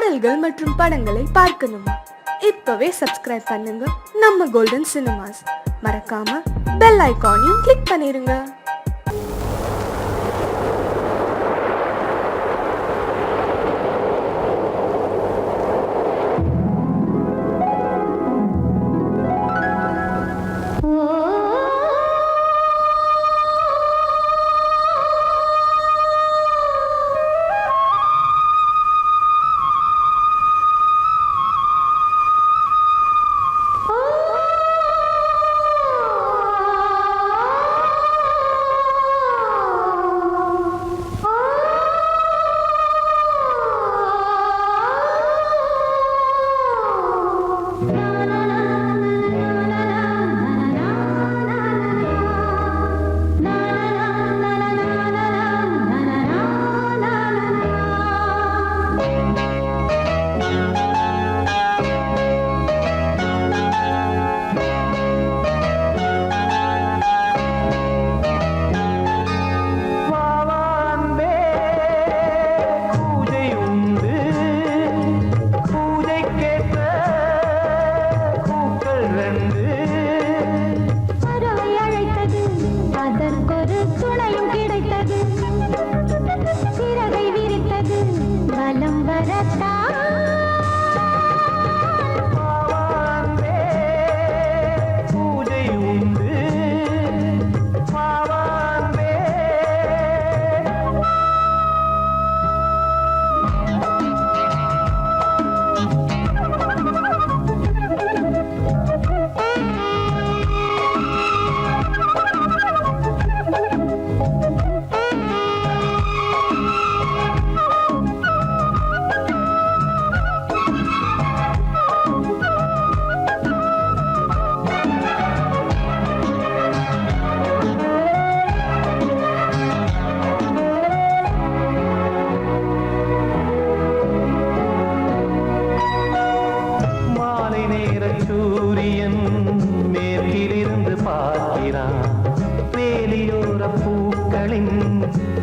பாடல்கள் மற்றும் படங்களை பார்க்கணுமா? இப்பவே சப்ஸ்கிரைப் பண்ணுங்க நம்ம கோல்டன் சினிமாஸ். மறக்காம பெல் ஐகானையும் கிளிக் பண்ணிருங்க.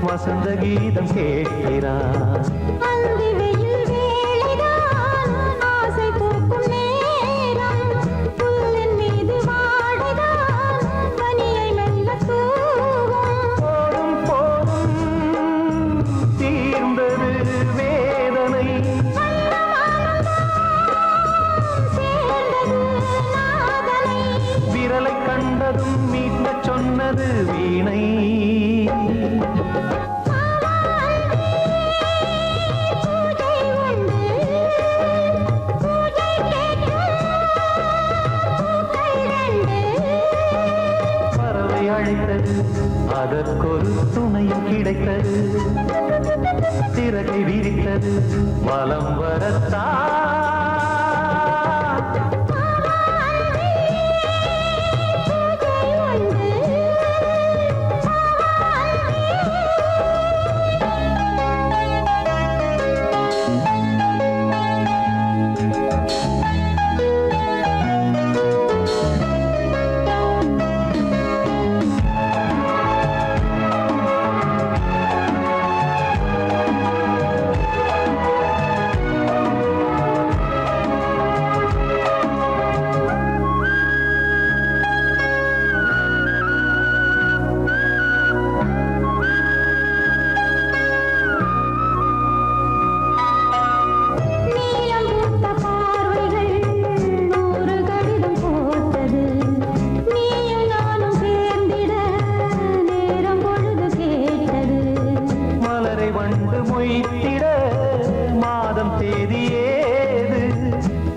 வசந்த கீதம் கேட்கிறான். ஆசை தூக்கும் நேரம் புல்லின் மீது வாடுதான் பனியை மெல்ல போதும் போதும் தீர்ந்தது வேதனை சேர்ந்தது நாதனை விரலை கண்டதும் மீட்ட சொன்னது வீணை. அதற்கொரு துணையும் கிடைத்தது, சிறகை விரித்தது வலம் வரத்தான்.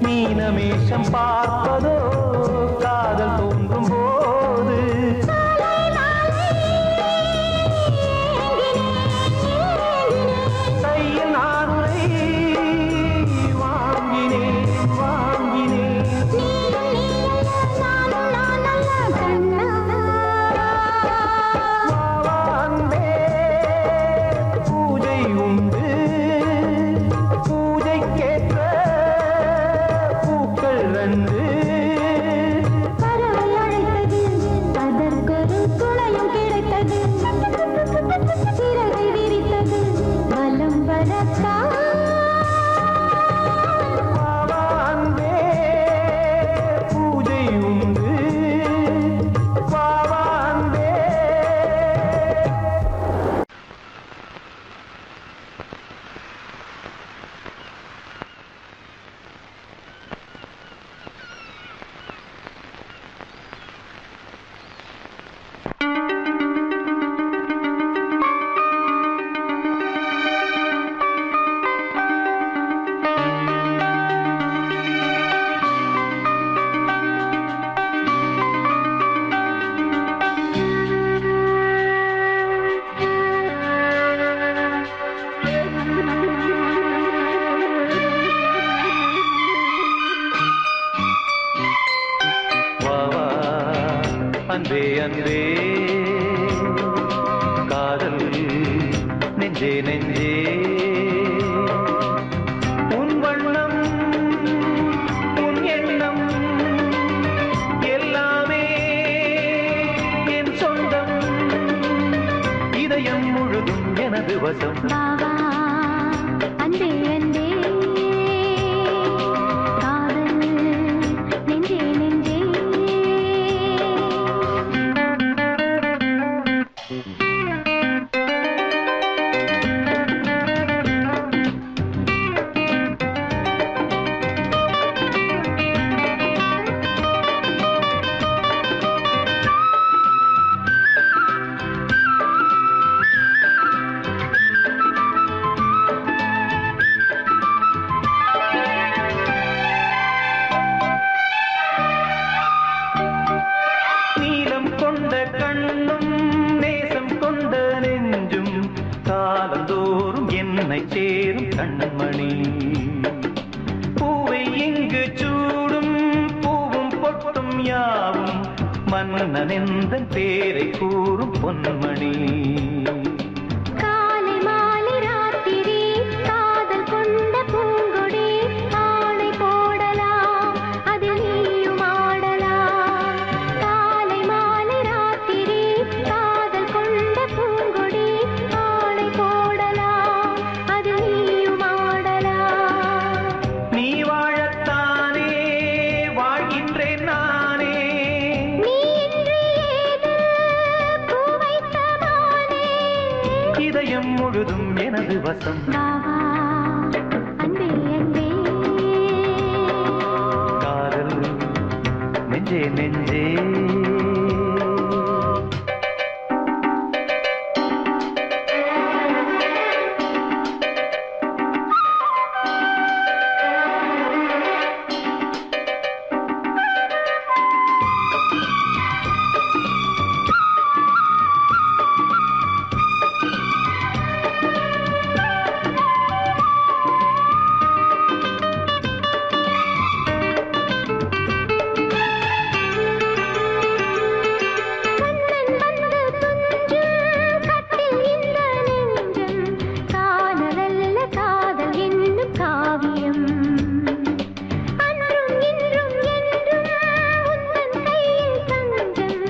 மீனமேஷம் பார்ப்பதோ காதல் தோன்றும் போது கையில் நானுரை வாங்கினேன் வாங்கினேன். பூஜை உண்டு, பூஜைக்கேற்ற அன்பே அன்பே காதல் நெஞ்சே நெஞ்சே உன் வண்ணம் உன் எண்ணம் எல்லாமே என் சொந்தம் இதயம் முழுதும் எனது வசம் பாவா அன்பே அன்பே காதல் நெஞ்சே நெஞ்சே நீலம் கொண்ட கண்ணும் நேசம் கொண்ட நெஞ்சும் காலந்தோறும் என்னை சேரும் கண்மணி பூவை இங்கு சூடும் பூவும் பொட்டும் யாவும் மன்னன் எந்தன் பேரை கூறும் பொன்மணி காலை மாலை ராத்திரி காதல் கொண்ட பூங்கொடி ஆணை போடலாம் அதில் நீயும் ஆடலாம் காலை மாலை ராத்திரி காதல் கொண்ட பூங்கொடி ஆணை போடலாம் அதில் நீயும் ஆடலாம் நீ வாழத்தானே வாழ்கின்றேன் நானே நீ இன்று ஏது பூ வைத்த மானே இதயம் முழுதும் எனது வசம் பாவா அன்பே அன்பே காதல் நெஞ்சே நெஞ்சே கண்ணன் வந்து துஞ்சும் கட்டில் இந்த நெஞ்சம் காணலல்ல காதல் என்னும் காவியம் அன்றும் இன்றும் என்றும் உந்தன் கையில் தஞ்சம்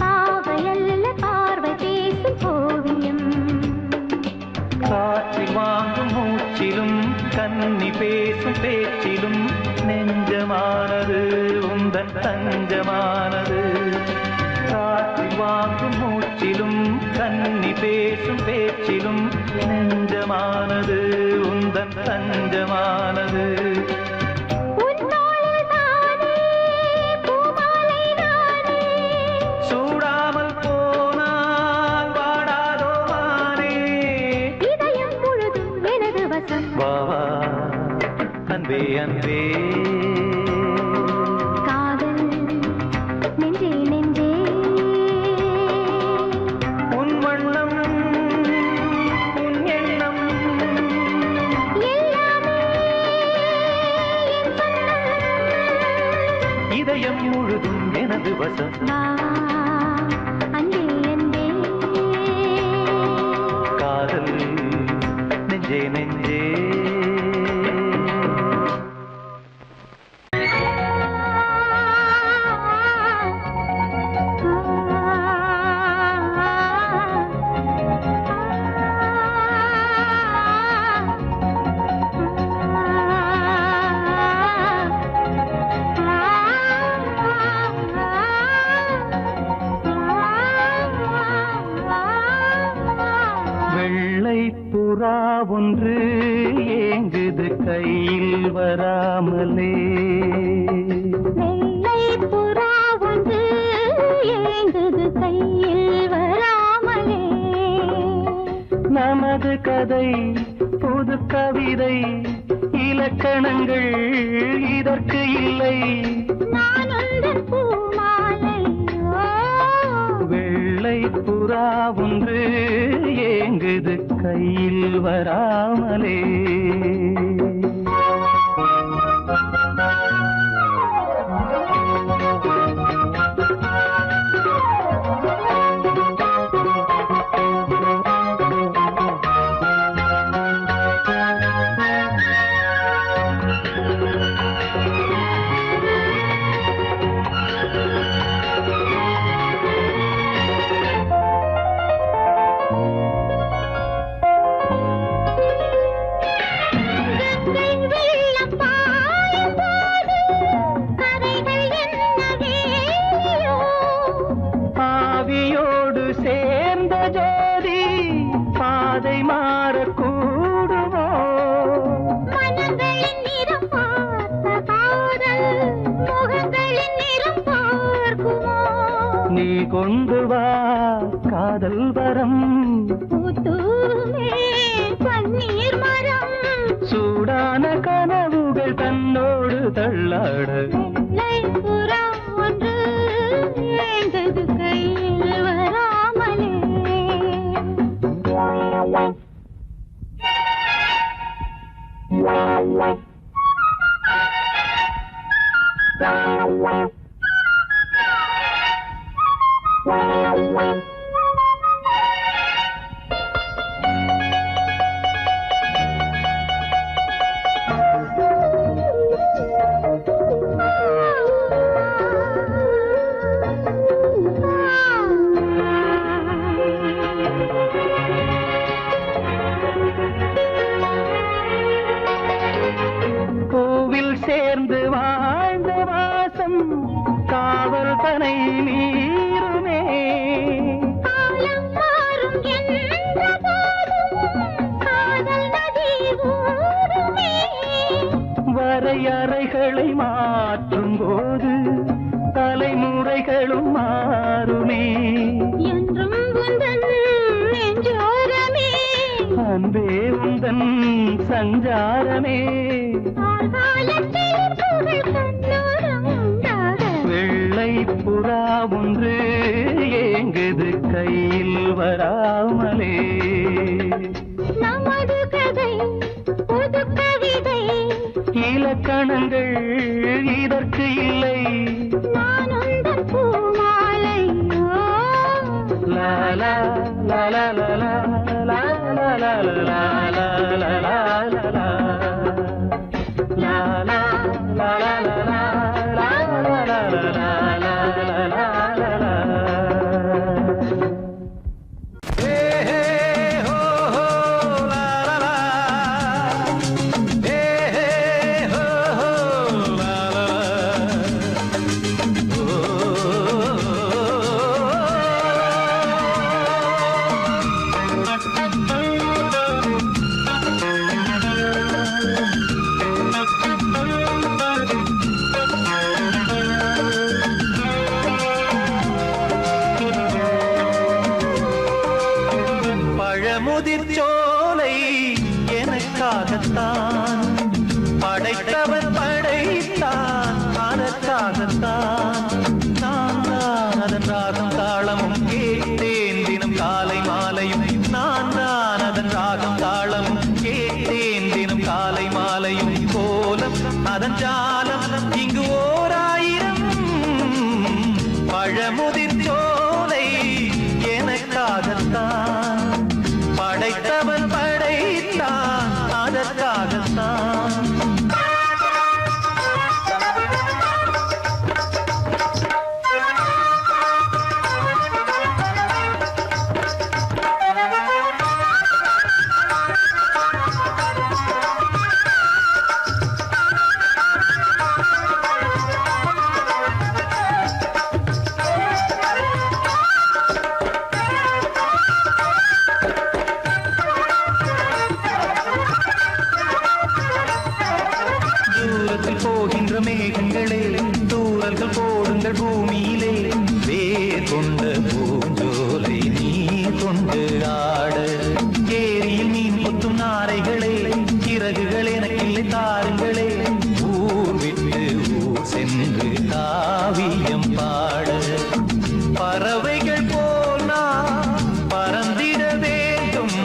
பாவையல்ல பார்வை பேசும் ஓவியம் காற்றில் வாங்கும் மூச்சிலும் கன்னி பேசும் பேச்சிலும் நெஞ்சமானது உந்தன் தஞ்சமானது காற்றில் வாங்கும் மூச்சிலும் கன்னி பேசும் பேச்சிலும் நெஞ்சமானது உந்தன் தஞ்சமானது உன் தோளில் தானே பூமாலை நானே சூடாமல் போனால் வாடாதோ மானே இதயம் முழுதும் எனது வசம் வாவா அன்பே அன்பே காதல் நெஞ்சே நெஞ்சே உன் வண்ணம் உன் எண்ணம் எல்லாமே என் சொந்தம் இதயம் முழுதும் எனது வசம் பாவா அன்பே அன்பே காதல் நெஞ்சே நெஞ்சே வெள்ளை புறா ஒன்று ஏங்குது கையில் வராமலே வெள்ளை புறா ஒன்று ஏங்குது கையில் வராமலே நமது கதை புது கவிதை இலக்கணங்கள் இதற்கு இல்லை நான் உந்தன் பூமாலை வெள்ளை புறா ஒன்று ஏங்குது கையில் வராமலே காதல் வரம் பூத்தூமே பன்னீர் மரம் சூடான கனவுகள் தன்னோடு தள்ளாட வெள்ளை புறா ஒன்று ஏந்தது கையில் வராமலே கோவில் சேர்ந்து வாழ்ந்த வாசம் காவல் தனை மீறுமே காலம் மாறும் என்ற போதும் காதல் நதி ஓடுமே வரையறைகளை மாற்றும் போது தலைமுறைகளும் மாறுமே என்றும் உந்தன் நெஞ்சோரமே அன்பே உந்தன் சஞ்சாரமே காலத்தில் புகழ் கண்ணோரம் உண்டாக வெள்ளை புறா ஒன்று ஏங்குது கையில் வராமலே நமது கதை புது கவிதை இலக்கணங்கள் இதற்கு இல்லை நான் உந்தன் பூமாலை லா லா லா லா லா லா லா லா லா லா லா லா லா லா லா. La la la la la la la la la la la la la. Hey hey ho ho la la la. Hey hey ho ho la la la. Pazhamudhir Solai எனக்காகத்தான் படைத்தவன் படைத்தான் அதற்காகத்தான் நான் தான் அதன் ராகம் தாளமும் கேட்டேன் தினம் காலை மாலையும் நான் தான் அதன் ராகம் தாளமும் கேட்டேன் தினம் காலை மாலையும் கோலம் அதன் ஜாலம் இங்கு ஓராயிரம் பழமுதிர் சோலை எனக்காகத்தான் படைத்தவன் படைத்தான் அதற்காகத்தான் தூரத்தில் போகின்ற மேகங்களே தூரல்கள் போடுங்கள் பூமியிலே வேர் கொண்ட பூஞ்சோலை நீர் கொண்டு ஆட ஏரியில் மீன் கொத்தும் நாரைகளே இறகுகள் எனக்கில்லை தாருங்களே ஊர் விட்டு ஊர் சென்று காவியம் பாட பறவைகள் போல் நான் பறந்திட வேண்டும்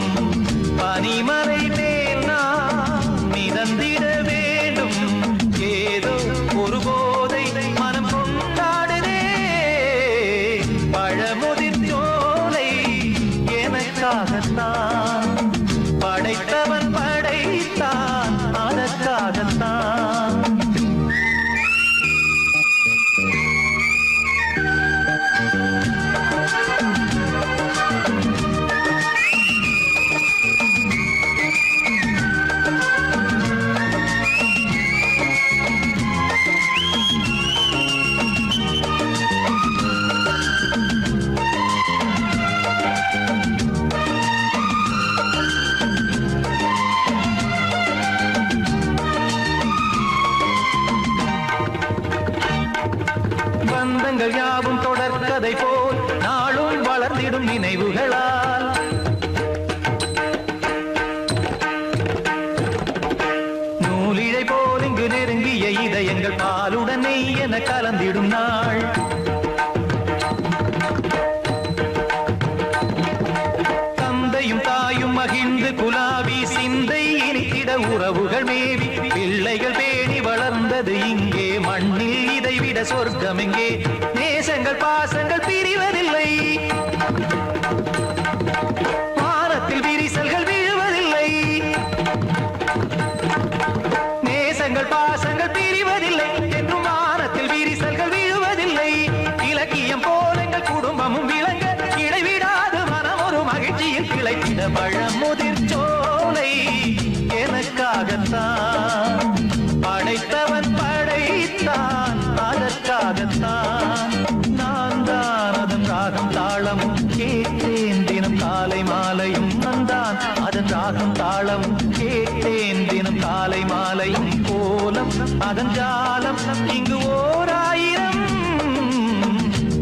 பனிமலை மேல் நான் மிதந்திட வேண்டும் ஏதோ ஒரு போதை மனம் கொண்டாடுதே பழமுதிர் சோலை எனக்காகத்தான் படைத்தவன் படைத்தான் அதற்காகத்தான் பந்தங்கள் யாவும் தொடர்கதை போல் நாளும் வளர்ந்திட மலர்ந்திடும் நினைவுகளால் நூலிழை போல் இங்கு நெருங்கிய இதயங்கள் பாலுடன் நெய் என கலந்திடும் நாள் தந்தையும் தாயும் மகிழ்ந்து குலாவி சிந்தை இனித்திட உறவுகள் மேவி பிள்ளைகள் பேணி வளர்ந்தது இங்கே மண்ணில் இதைவிட சொர்க்கம் எங்கே நேசங்கள் பாசங்கள் பிரிவதில்லை வானத்தில் விரிசல்கள் விழுவதில்லை நேசங்கள் பாசங்கள் பிரிவதில்லை என்றும் வானத்தில் விரிசல்கள் விழுவதில்லை இலக்கியம் போல எங்கள் குடும்பமும் விளங்க இடைவிடாது மனம் ஒரு மகிழ்ச்சியில் கிளைத்திட பழமுதிர் சோலை எனக்காகத்தான் படைத்தவன் படைத்தான் அதற்காகத்தான் நான் தான் அதன் ராகம் தாளமும் கேட்டேன் தினம் காலை மாலையும் நந்தான் அதன் ராகம் தாளமும் கேட்டேன் தினம் காலை மாலையும் கோலம் அதன் ஜாலம் இங்கு ஓர் ஆயிரம்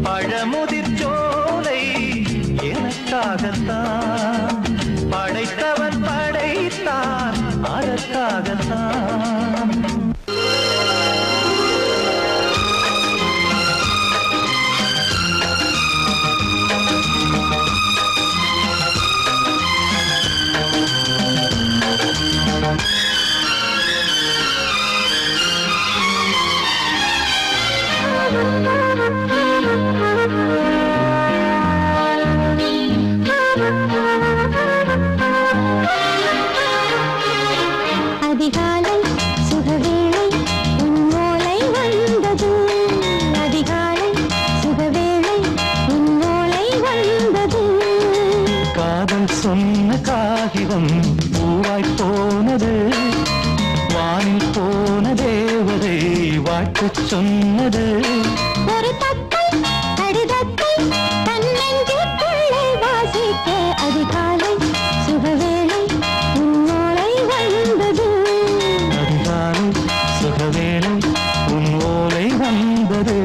பழமுதிர் சோலை எனக்காகத்தான் படைத்தவன் படைத்தான் அதற்காகத்தான் அதிகாலை சுகவேளை உன்னோலை வந்தது அதிகாலை சுகவேளை உன்னோலை வந்தது காதல் சொன்ன காகிதம் பூவாய் போனது வானில் போன தேவதை வாழ்த்து சொன்னது ஒரு தத்தை கடிதத்தை தன்னெஞ்சுக்குள்ளே வாசிக்க அதிகாலை சுகவேளை உன்னோலை வந்தது அதிகாலை சுகவேளை உன் ஓலை வந்தது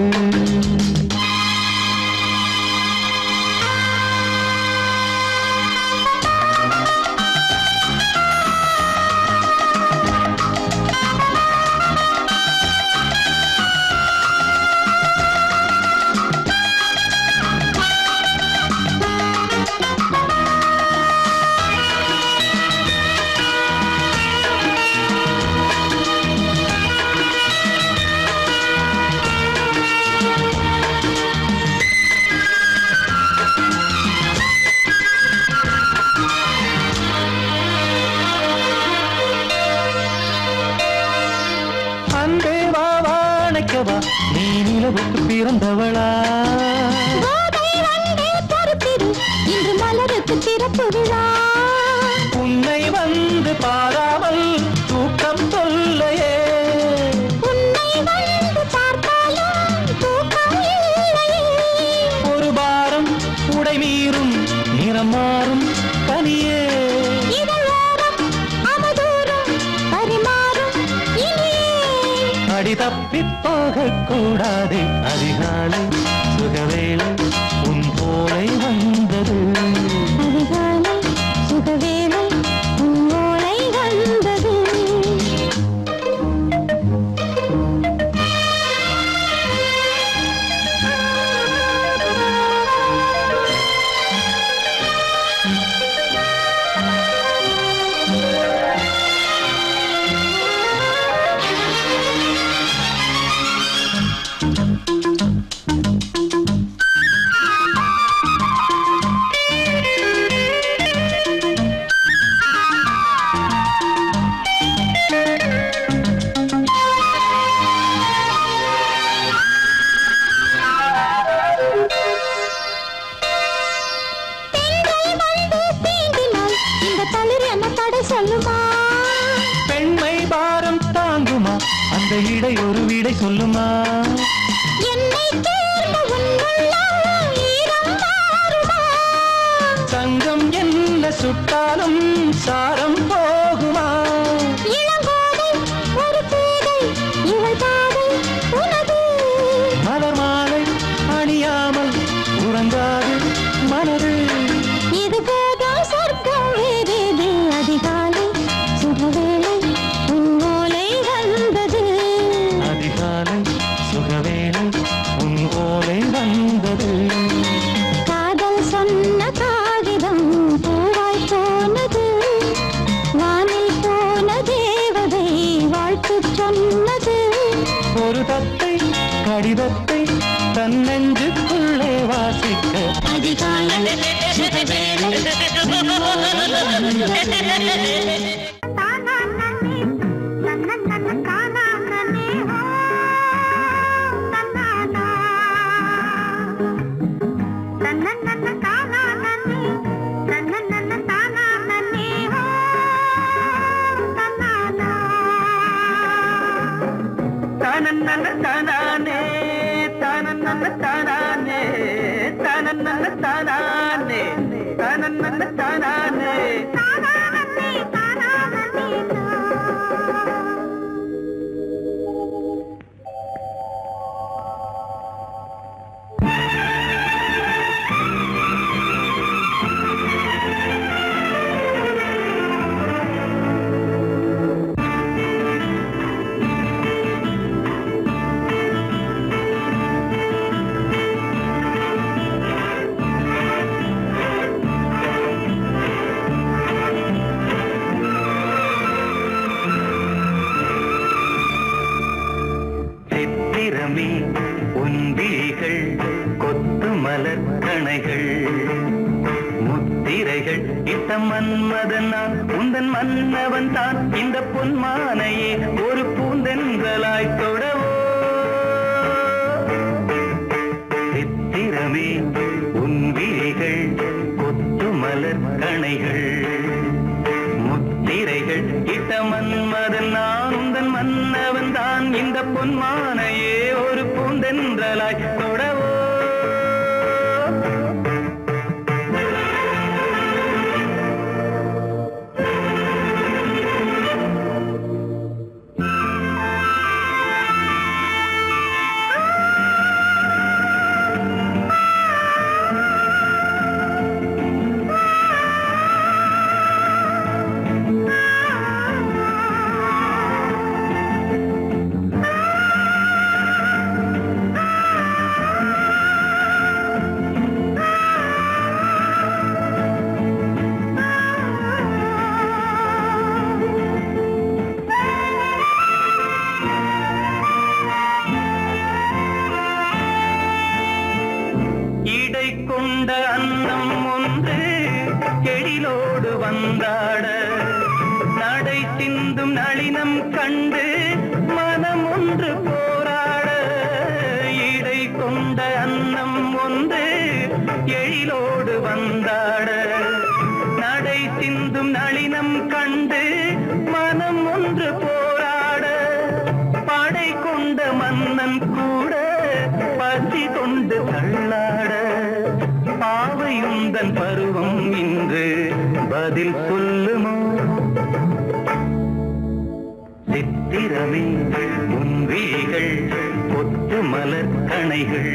அன்பே வா வாழைக்கவா நீ நிலவுக்கு பிறந்தவளா கோதை வந்தே பொறுத்திரு இன்று மலருக்கு திறப்பு விழா உன்னை வந்து பாராமல் தூக்கம் சொல்லையே உன்னை வந்து பார்த்தாலும் தூக்கம் இல்லையே ஒரு பாரம் உடை மீறும் நிறம் மாறும் தனியே இதழோரம் அவதூறம் பரிமாறும் இனியே அடி தப்பிப் போகக் கூடாதே அதிகாலை சுகவேளை உன் போலை வந்தது அதிகாலை சுகவேளை உன்னோலை வந்தது சொல்லுமா பெண்மை பாரம் தாங்குமா அந்த இடை ஒரு விடை சொல்லுமா என்னை தேர்ந்த உன்னுள்ளம் ஈரம் மாறுமா சங்கம் என்ன சுட்டாலும் சாரம் போகுமா இளங்கோதை ஒரு பேதை இவள் பாதை உனது மலர் மாலை அணியாமல் உறங்காது மனது உள்ளது ஒரு தத்தை கடிதத்தை தன் நெஞ்சுக்குள்ளே வாசிக்க அதிகாலை சுகவேளை தானே தானே தானே தானே தானே தானே சித்திரமே உந்திகள் கொத்து மலர் கணைகள் முத்திரைகள் இட்ட மன்மதன் நான் உந்தன் மன்னவன் தான் இந்த பொன்மானையே ஒரு பூந்தென்றலாய் தொடவோ சித்திரமே உந்திகள் கொத்து மலர் கணைகள் முத்திரைகள் இட்ட மன்மதன் நான் உந்தன் மன்னவன் தான் இந்த பொன்மானையே ஒரு பூந்தென்றலாய் தொடவோ இடை கொண்ட அன்னம் ஒன்று எழிலோடு வந்தாட நடை சிந்தும் நளினம் கண்டு மனம் ஒன்று போராட இடை கொண்ட அன்னம் ஒன்று எழிலோடு வந்தாட நடை சிந்தும் நளினம் கண்டு மனம் ஒன்று போராட படை கொண்ட மன்னன் கூட பசி கொண்டு தள்ளாட பாவையுந்தன் பருவம் இன்று பதில் சொல்லுமோ சித்திரமே உன்விழிகள் கொத்து மலர் கணைகள்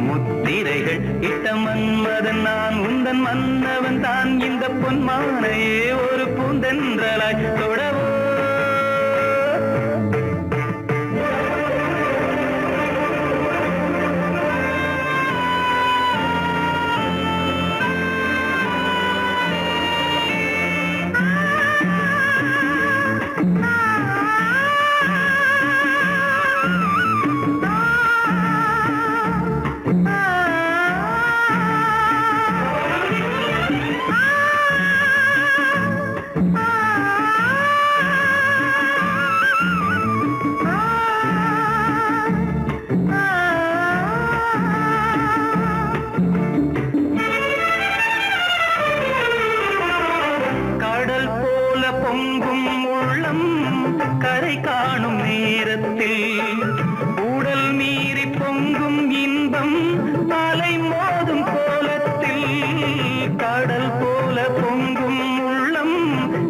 முத்திரைகள் இட்ட மன்மதன் நான் உந்தன் மன்னவன் தான் இந்த பொன்மானையே ஒரு பூந்தென்றலாய் தொடவோ பொங்கும் உள்ளம் கரை காணும் நேரத்தில் உடல் மீறி பொங்கும் இன்பம் அலை மோதும் கோலத்தில் கடல் போல பொங்கும் உள்ளம்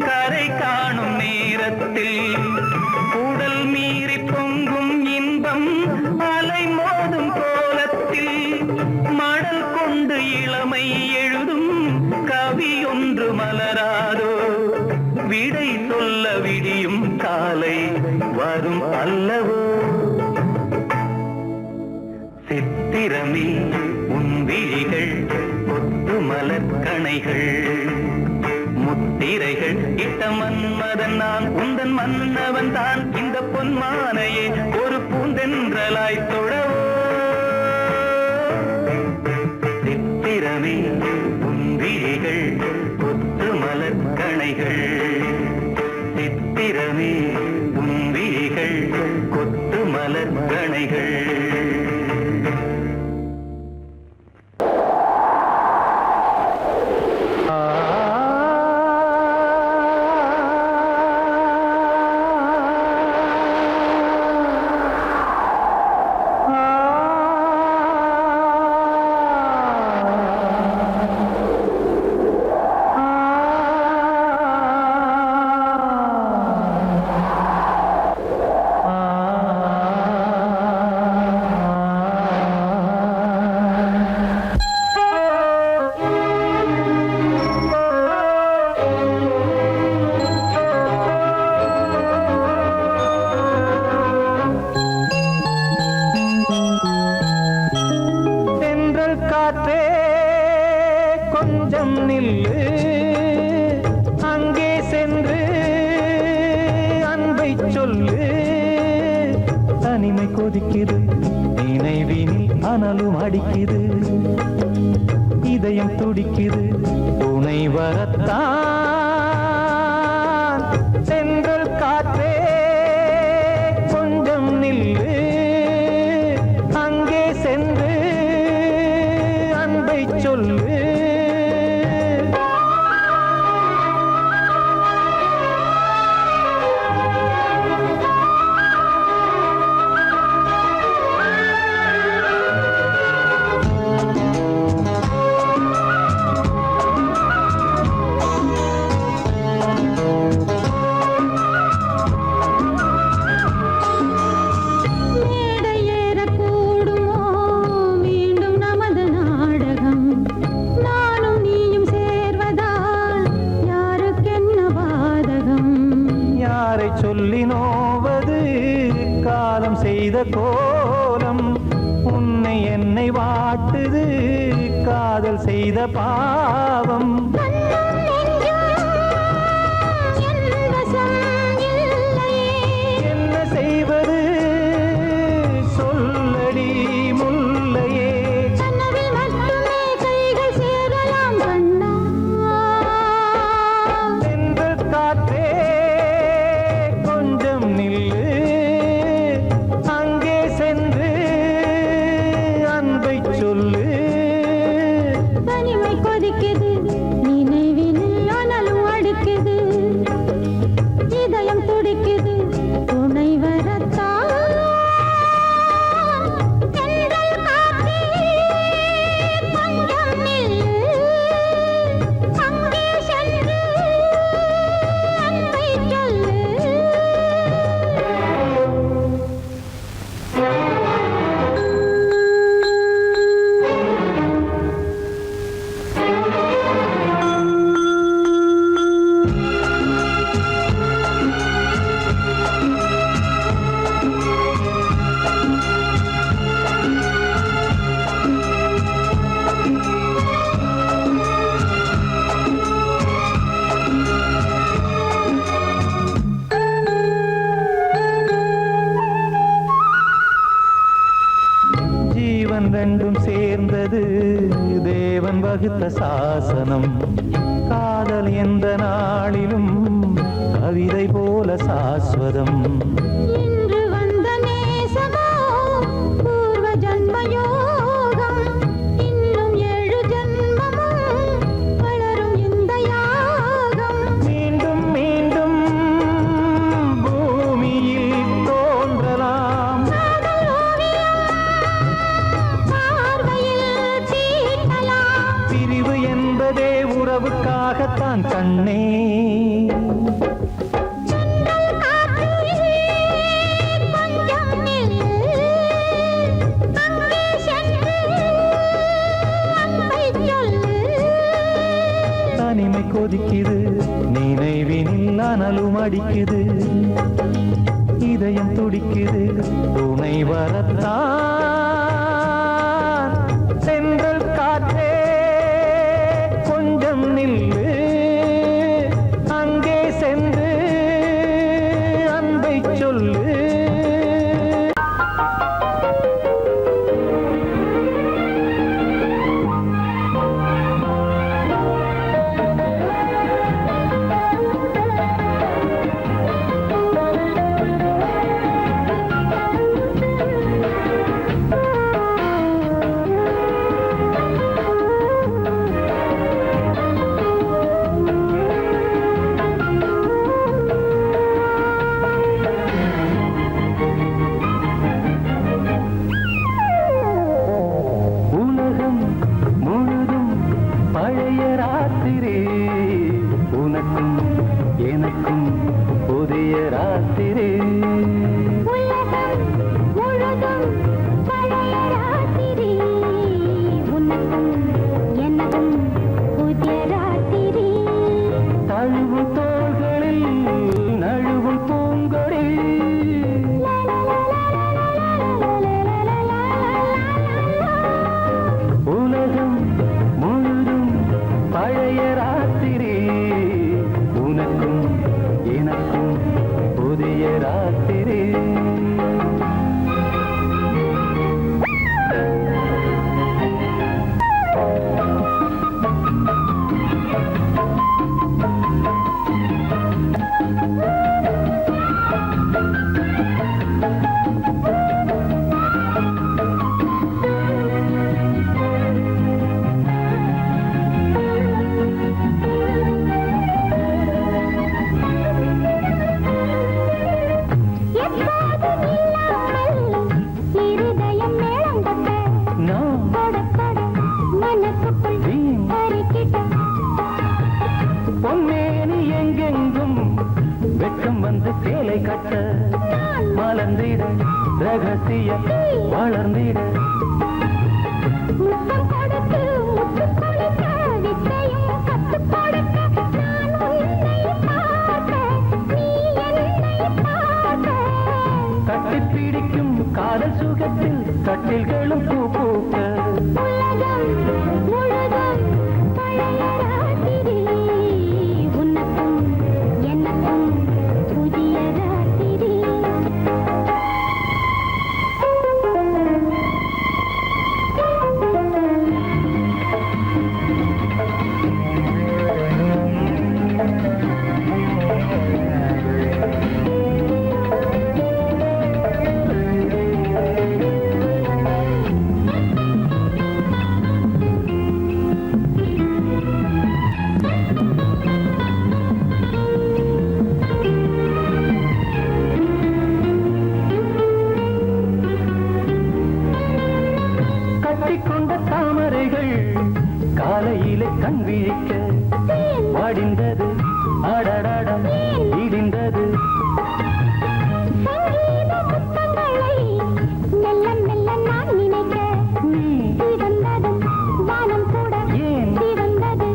கரை காணும் நேரத்தில் உடல் மீறி பொங்கும் இன்பம் அலை மோதும் கோலத்தில் மடல் கொண்டு இளமை எழுதும் கவி ஒன்று மலராதோ விடை சொல்ல விடியும் காலை வரும் அல்லவோ சித்திரமே உன் விழிகள் கொத்து மலர் கணைகள் முத்து முத்திரைகள் இட்ட மன்மதன் நான் உந்தன் மன்னவன் தான் இந்த பொன்மானையே ஒரு பூந்தென்றலாய் தொழவோ சித்திரமே உந்திரிகள் கொத்து மலர் கணைகள் சித்திரமே உந்திரிகள் கொத்து மலர் கணைகள் கொஞ்சம் நில்லு அங்கே சென்று அன்பை சொல்லு தனிமை கொதிக்குது நினைவினில் அனலும் அடிக்குது இதயம் துடிக்குது துணை வரத்தான் சென்றல் காற்றே கொஞ்சம் நில்லு அங்கே சென்று அன்பை சொல்லு சொல்லினோவது காலம் செய்த கோலம் உன்னை என்னை வாட்டுது காதல் செய்த பாவம் என்ன செய்வது சொல்லடி முல்லையே சென்று காற்றே கொஞ்சம் நில்லு அங்கே சென்று அன்பை சொல்லு தனிமை கொதிக்குது நினைவினில் அனலும் அடிக்குது இதயம் துடிக்குது துணை வரத்தான் தென்றல் காற்றே கொஞ்சம் நில்லு அங்கே சென்று அன்பை சொல்லு ஜீவன் ரெண்டும் சேர்ந்தது தேவன் வகுத்த சாசனம் காதல் எந்த நாளிலும் கவிதை போல சாஸ்வதம் இன்று வந்த நேசமோ பூர்வ ஜன்ம யோகம் இன்னும் 7 ஜன்மமும் வளரும் இந்த யாகம் மீண்டும் மீண்டும் பூமியில் தோன்றலாம் காதல் ஓவியம் பார்வையில் தீட்டலாம் பிரிவு என்பதே உறவுக்காகத்தான் கண்ணே தென்றல் காற்றே கொஞ்சம் நில்லு அங்கே சென்று அன்பை சொல்லு தனிமை கொதிக்குது நினைவினில் அனலும் அடிக்குது இதயம் துடிக்குது துணை வரத்தான் சென்றல் காற்றே கொஞ்சம் நில்லு இருதயம் மேளம் கொட்ட நான் கொட கொட மனசுக்குள் வீண் அரிக்கிட்ட பொன்னேனி எங்கெங்கும் வெட்கம் வந்து சேலை கட்ட மலர்ந்திட ரகசிய வளர்ந்திட முத்தம் கொடுத்து முத்து கொடுக்க வித்தையும் கத்து கொடுக்க நான் உன்னை பார்க்க நீ என்னை பார்க்க கட்டி பிடிக்கும் காதல் சுகத்தில் கட்டில்களும் பூ பூக்க உலகம் முழுதும் பழைய ராத்திரி உனக்கும் எனக்கும் புதிய ராத்திரி கட்டிக்கொண்ட தாமரைகள் காலையிலே கண் விழிக்க வாடிந்தது அடடடம் இடிந்தது சங்கீத முத்தங்களை மெல்ல மெல்ல நான் நினைக்க நீ சிவந்ததும் வானம் கூட ஏன் சிவந்தது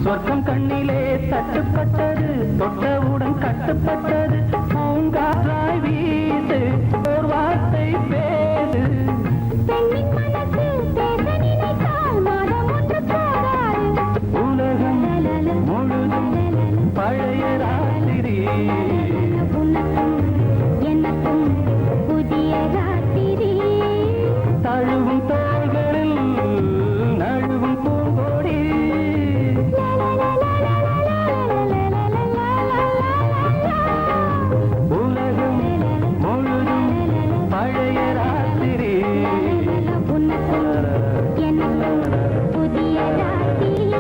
சொர்க்கம் கண்ணிலே தட்டுப்பட்டது தொட்டவுடன் கட்டுப்பட்டது பூங்காற்றாய் வீசு ஒரு வார்த்தை பேசு பெண்ணின் மனசு பேச நினைத்தால் மாதம் ஒன்று போகாது உலகம் முழுதும் பழைய ராத்திரி உனக்கும் எனக்கும் புதிய ராத்திரி தழுவும் தோள்களில் நழுவும் பூங்கோடி உலகம் முழுதும் பழைய ராத்திரி உனக்கும் எனக்கும் புதிய ராத்திரி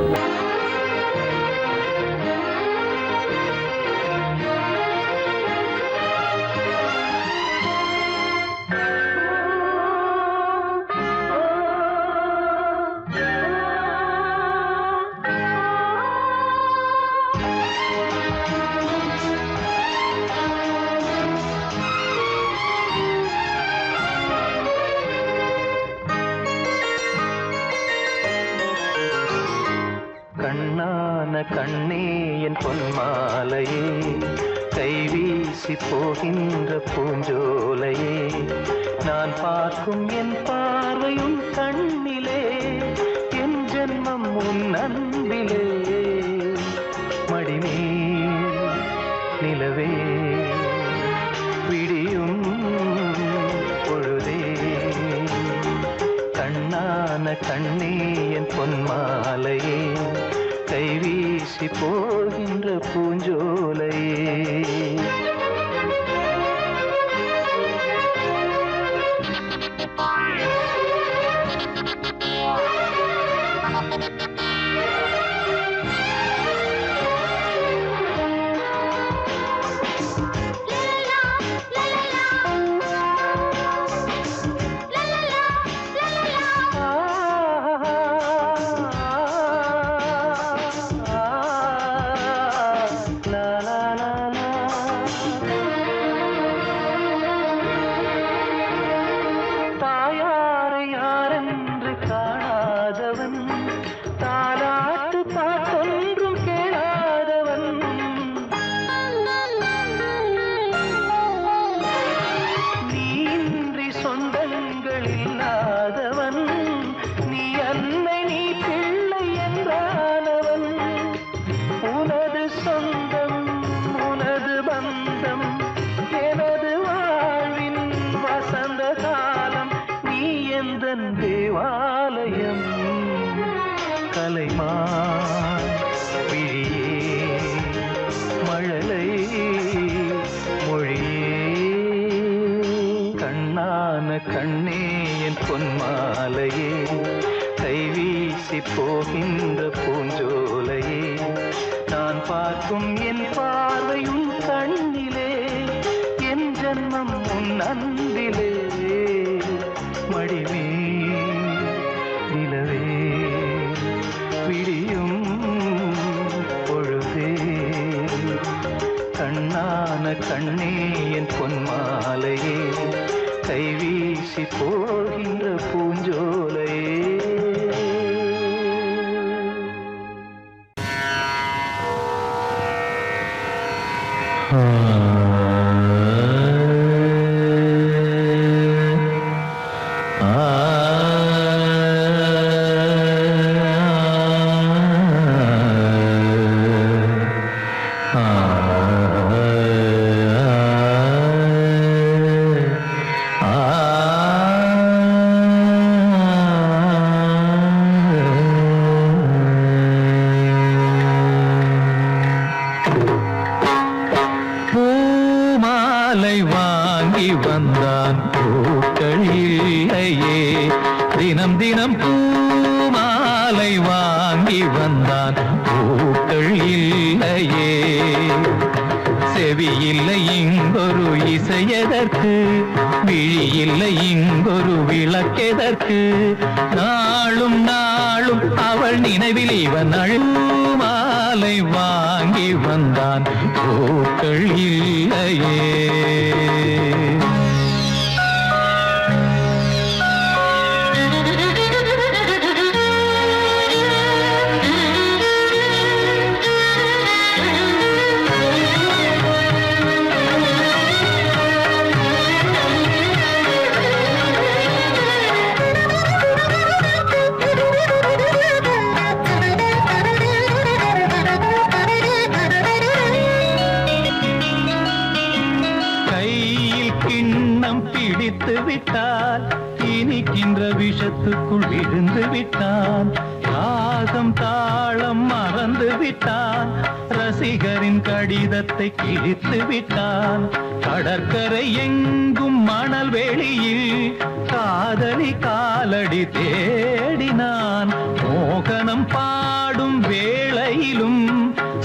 கண்ணான கண்ணே என் பொன்மாலையே கைவீசி போகின்ற பூஞ்சோலையே நான் பார்க்கும் என் பார்வையும் கண்ணிலே என் ஜென்மம் உன் அன்பிலே மடிமேல் நிலவே விடியும் பொழுதே கண்ணான கண்ணே என் பொன்மாலையே கைவீசி போகின்ற பூஞ்சோலையே தாயாரை யாரென்று காணாதவன் தாலாட்டு பாட்டொன்றும் கேளாதவன் நீன்றி சொந்தங்கள் இல்லாதவன் நீ அன்னை நீ பிள்ளை என்றானவன் உனது சொந்தம் உனது பந்தம் எனது வாழ்வின் வசந்த காலம் நீ எந்தன் தேவாலயம் கலைமா விழியே மழலை மொழியே கண்ணான கண்ணே என் பொன்மாலையே கைவீசி போகின்ற பூஞ்சோலையே நான் பார்க்கும் என் பார்வையும் கண்ணிலே என் ஜன்மம் உன் அன்பிலே மடிவே நிலவே விடியும் பொழுதே கண்ணான கண்ணே என் பொன்மாலையே கைவீசி போகின்ற பூஞ்சோலையே வாங்கி வந்தான் பூக்கள் இல்லையே தினம் தினம் பூமாலை வாங்கி வந்தான் பூக்கள் இல்லையே செவி இல்லை இங்கொரு இசையதற்கு விழி இல்லை இங்கொரு விளக்கெதற்கு நாளும் நாளும் அவள் நினைவில் இவன் அழுமாலை வாங்கி வந்தான் பூக்கள் இல்லையே பிடித்து விட்டால் இனிக்கின்ற விஷத்துக்குள் விழுந்து விட்டான் ராகம் தாளம் மறந்து விட்டான் ரசிகரின் கடிதத்தை கிழித்து விட்டான் கடற்கரை எங்கும் மணல் வெளியில் காதலி காலடி தேடினான் மோகனம் பாடும் வேளையிலும்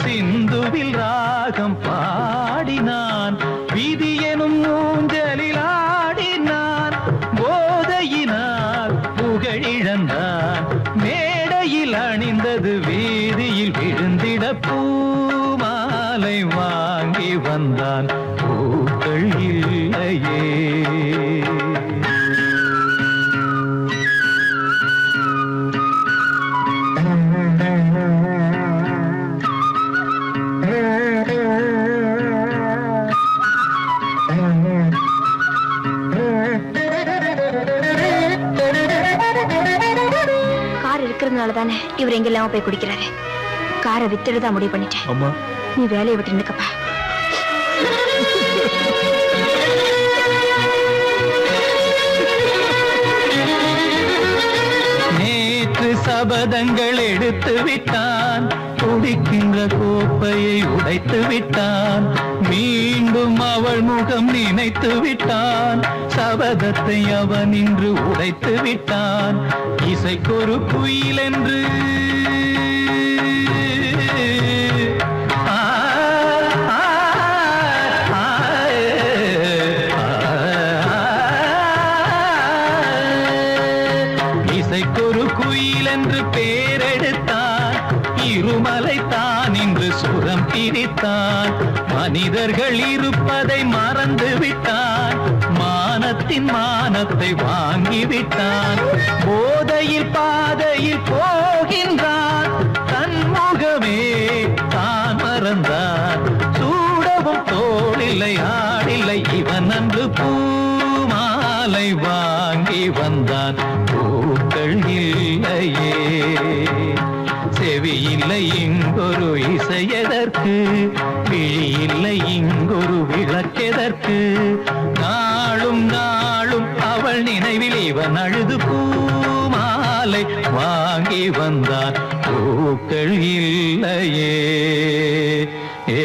சிந்துவில் ராகம் பாடினான் விதி எனும் மூஞ்சலில் ஆடினான் போதையினால் புகழிழந்தான் மேடையில் அணிந்தது வீதியில் விழுந்திட பூமாலை வாங்கி வந்தான் பூக்கள் இல்லையே தானே இவர் எங்கெல்லாம் போய் குடிக்கிறாரு காரை வித்துடுதான் முடிவு பண்ணிட்டேன் அம்மா நீ வேலையை விட்டு நிற்கப்பா நேற்று சபதங்கள் எடுத்து விட்டான் குடிக்கின்ற கோப்பையை உடைத்து விட்டான் மீண்டும் அவள் முகம் நினைத்து விட்டான் சபதத்தை அவன் இன்று உடைத்து விட்டான் இசைக்கொரு குயில் என்று இசைக்கொரு குயில் என்று பேரெடுத்தான் இருமலை தான் இன்று சுரம் பிரித்தான் மனிதர்கள் இருப்பதை மறந்து விட்டான் மானத்தின் மானத்தை வாங்கிவிட்டான் போதையில் பாதையில் போகின்றான் தன்முகமே தான் மறந்தான் சூடவும் தோளில்லை ஆடில்லை இவன் அன்று பூமாலை வாங்கி வந்தான் பூக்கள் இல்லையே செவி இல்லை இங்கொரு இசையதற்கு விழி இல்லை இங்கொரு விளக்கெதற்கு நாளும் நாளும் அவள் நினைவில் இவன் அழுது பூமாலை வாங்கி வந்தான் பூக்கள் இல்லையே ஏ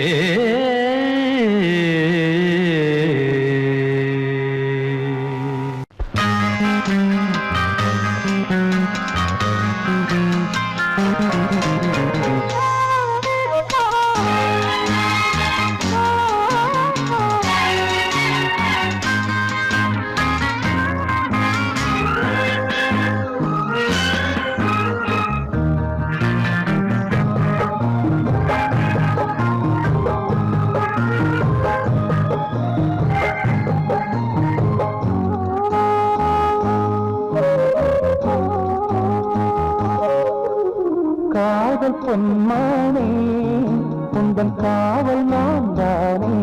உந்தன் காவல் நான் தானே.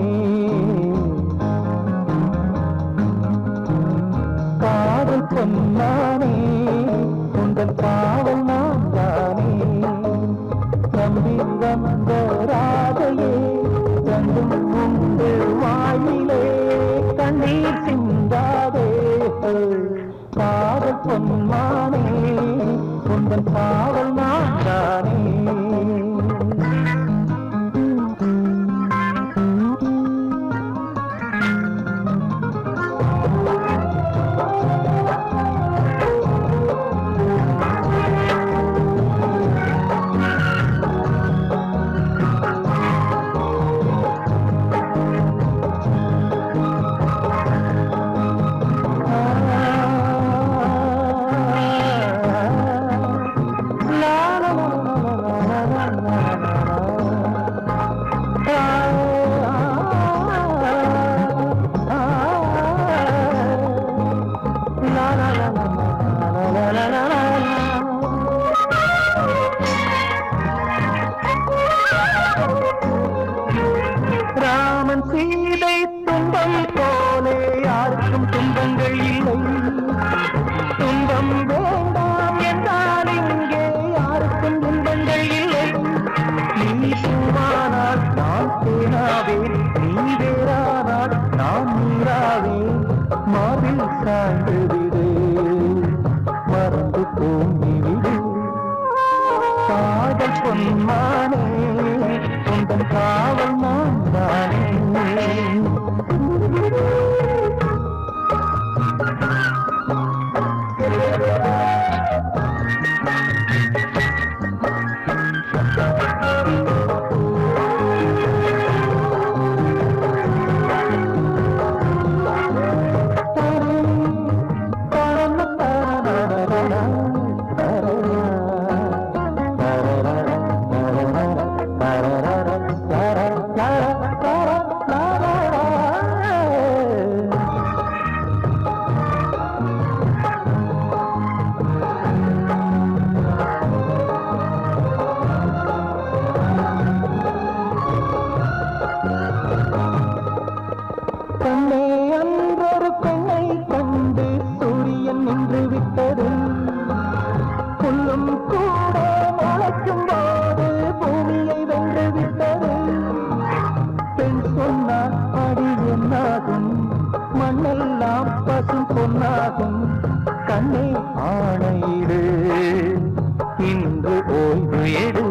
காதல் பொன்னானே உந்தன் காவல் நான் தானே. நம்பி வந்த ராதையே கண்டும் உண்டு வாயிலே கண்ணீர் சிந்தாதே. காதல் பொன்மானே உந்தன் காவல் நான் தானே. ராமன் சீதை துன்பம் போலே யாருக்கும் துன்பங்கள் இல்லை. துன்பம் வேண்டாம் என்றால் இங்கே யாருக்கும் துன்பங்கள் இல்லை. நீ பூவானால் நான் தேனாவே, நீ வேறானால் நான் நீராவே. மாறில் சாய்ந்து விடு மறந்து தூங்கி விடு. காதல் பொன்மானே உந்தன் காவல் நான் தானே. கண்ணே அன்றொரு பெண்ணை கண்டு சூரியன் நின்று விட்டது. புல்லும் கூட முளைக்கும் போது பூமியை வென்று விட்டது. பெண் சொன்னால் அடி என்னாகும், மண்ணெல்லாம் பசும் பொன்னாகும். கண்ணே ஆணையிடு இன்று ஓய்வு எடு.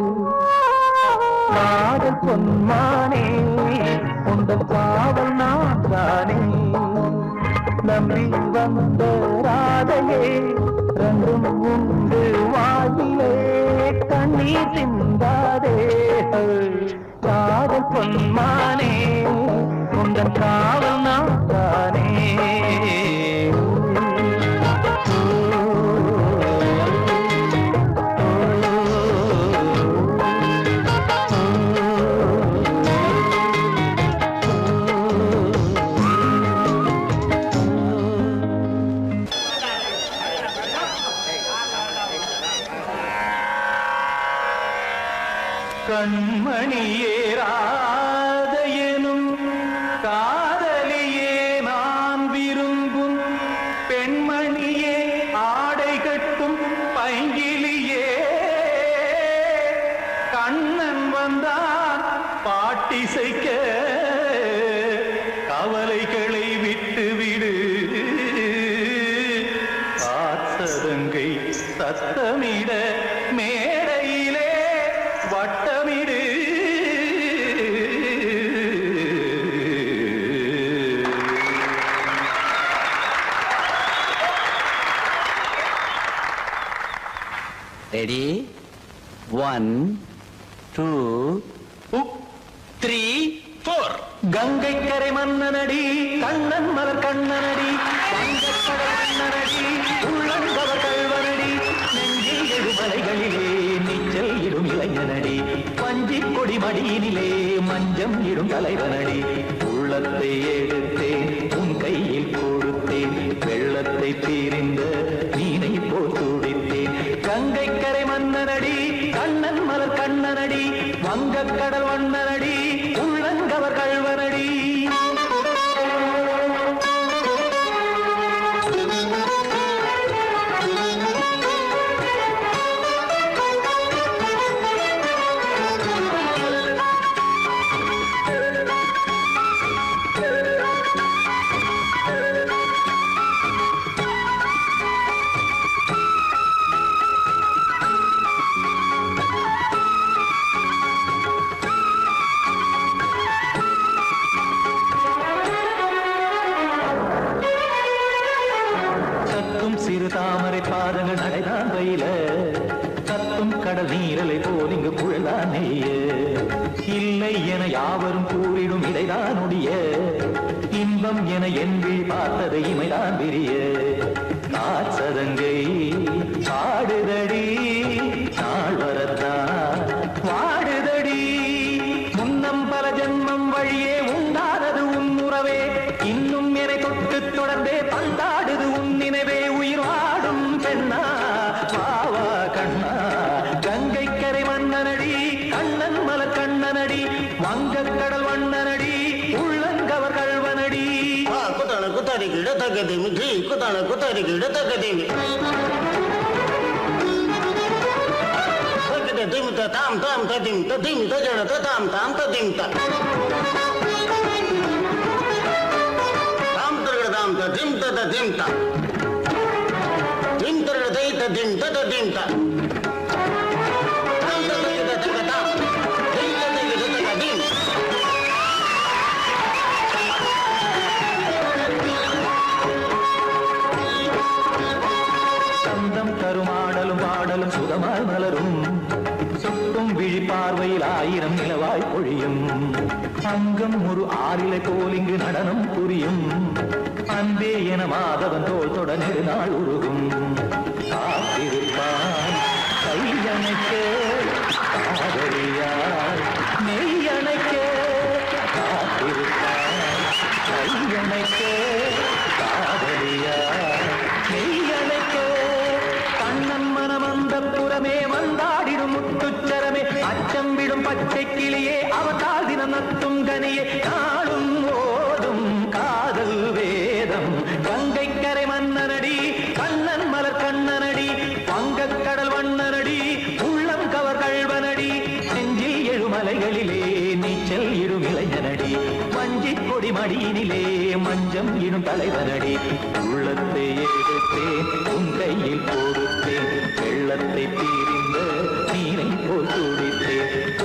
காதல் பொன்மானே உந்தன் காவல் நான் தானே. நம்பி வந்த ராதையே ரெண்டும் உண்டு வாயிலே கண்ணீர் சிந்தாதே. காதல் பொன்மானே உந்தன் காவல் நான் தானே. கண்மணியே ராதையனும் காதலியே நான் விரும்பும் பெண்மணியே ஆடை கட்டும் பைங்கிலியே. கண்ணன் வந்தான் பாட்டிசைக்க கவலைகளை விட்டுவிடு. காத்ததங்கை சத்தமிட மேடையிலே வட்டமிடு. ரெடி 1 2 3 4. கங்கை கரை மன்னனடி கண்ணன் மலர் கண்ணனடி வங்கக்கடல் மன்னனடி உள்ளங்கவர் கல்வனடி. நெஞ்சில் எழுமலைகளிலே நீச்சல் இடும் இளைஞனடி. பஞ்சிக் கொடி மடியினிலே மஞ்சம் இடும் தலைவனடி. உள்ளத்தை எடுத்தேன் உன் கையில் கொடுத்தேன், வெள்ளத்தை தீரிந்த மீனை போல் துடித்தேன். கங்கை கரை மன்னனடி கண்ணன் மலர் கண்ணனடி வங்கக்கடல் வண்ணனடி. பாதங்கள் நடைதான் பயில கத்தும் கடல் நீரலை போல் இங்கு புழலான் நெய்ய இல்லை என யாவரும் கூறிடும் இடைதான் ஒடிய இன்பம் என என்பி பார்த்தது இமைதான் விரிய காற்சதங்கை பாடுதடி நாள் வரத்தான் வாடுதடி முன்னம் பல ஜென்மம் வழியே உண்டானது உன் உறவே இன்னும் என்னை தொட்டு தொடர்ந்தே பந்தாடுது உன் நினைவே உயிர் வாடும் பெண்ணா வாவா கண்ணா கங்கை கரை மன்னனடி கண்ணன் மலர் கண்ணனடி வங்கக் கடல் வண்ணனடி உள்ளங்கவர் கல்வனடி குத்தான குத்தாரி கிட தகதிமி ஜி குத்தான குத்தாரி கிட தகதிமி தகத திமித தாம் தாம் ததிம் ததிம் தஜட தாம் தாம் ததிம் தாம் தரகட தாம் ததிம் ததிம் தாம் திம் தரகட தை ததிம் ததிம் தாம் தாம் தரகட தகதாம் தை ததிம் ததிம் சந்தம் கருமாடலும் பாடலும் சுகமாய் மலரும் சுட்டும் விழி பார்வையில் ஆயிரம் நிலவாய் பொழியும் அங்கம் ஒரு ஆறிலை போல் இங்கு நடனம் புரியும் அன்பே என மாதவன் தோல் தொட நெடுநாள் உருகும் காத்திருப்பான் கையணைக்க காதலியாய் நெய்யணைக்க காத்திருப்பான் கையணைக்க காதலியாய் நெய்யணைக்க கண்ணன் மனமந்த புறமே வந்தாடிடும் முத்துச்சரமே அச்சம் விடும் பச்சை கிளியே அவதால் தினம் நத்தும் கனியே நாளும் ஓடும் காதல் வேதம் கங்கை கரை மன்னனடி கண்ணன் மலர் கண்ணனடி வங்கக் கடல் வண்ணனடி உள்ளம் கவர் கல்வனடி நெஞ்சில் எழுமலைகளிலே நீச்சல் இடும் இளைஞனடி வஞ்சிக் கொடி மடியினிலே மஞ்சம் இடும் தலைவனடி உள்ளத்தை எடுத்தேன் உன் கையில் கொடுத்தேன் வெள்ளத்தை பிரிந்த நீரை போல் துடித்தேன்